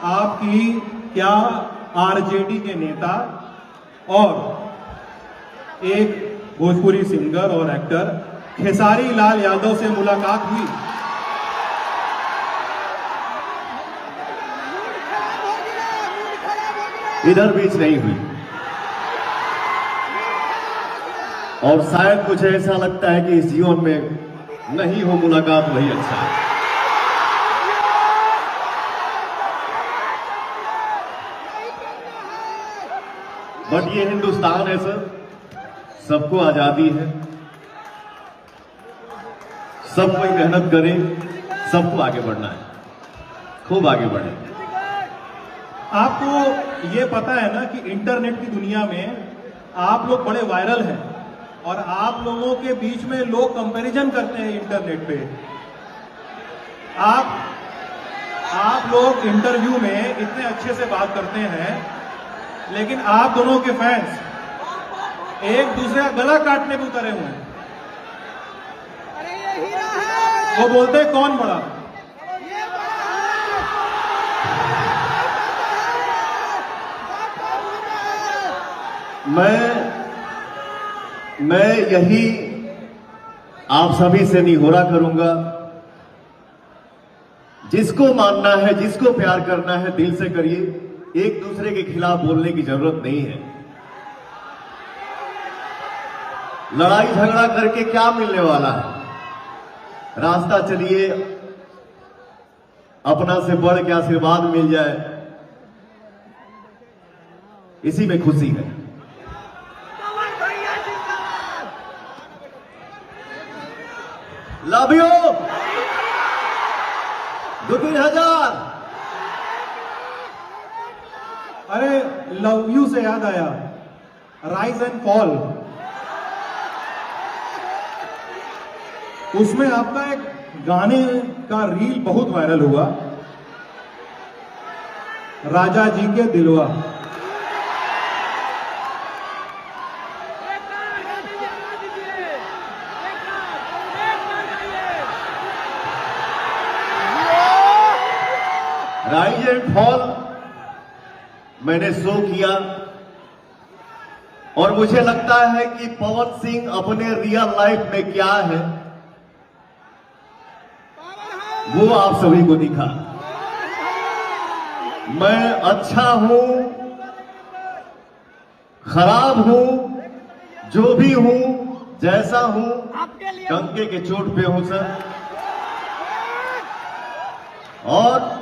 आपकी क्या आरजेडी के नेता और एक भोजपुरी सिंगर और एक्टर खेसारी लाल यादव से मुलाकात हुई? इधर बीच नहीं हुई और शायद मुझे ऐसा लगता है कि इस जीवन में नहीं हो मुलाकात वही अच्छा है। बट ये हिंदुस्तान है सर, सबको आजादी है, सब कोई मेहनत करे, सबको आगे बढ़ना है, खूब आगे बढ़े। आपको ये पता है ना कि इंटरनेट की दुनिया में आप लोग बड़े वायरल हैं और आप लोगों के बीच में लोग कंपैरिजन करते हैं इंटरनेट पे। आप लोग इंटरव्यू में इतने अच्छे से बात करते हैं, लेकिन आप दोनों के फैंस एक दूसरे का गला काटने पे उतरे हुए हैं। वो बोलते हैं कौन बड़ा। मैं यही आप सभी से निहोरा करूंगा, जिसको मानना है, जिसको प्यार करना है, दिल से करिए, एक दूसरे के खिलाफ बोलने की जरूरत नहीं है। लड़ाई झगड़ा करके क्या मिलने वाला है? रास्ता चलिए, अपना से बढ़ के आशीर्वाद मिल जाए, इसी में खुशी है। लव यू 2-3 हजार। अरे लव यू से याद आया, राइज एंड फॉल, उसमें आपका एक गाने का रील बहुत वायरल हुआ, राजा जी के दिलवा। राइज एंड फॉल मैंने शो किया और मुझे लगता है कि पवन सिंह अपने रियल लाइफ में क्या है वो आप सभी को दिखा। मैं अच्छा हूं, खराब हूं, जो भी हूं, जैसा हूं, डंके के चोट पे हूं सर। और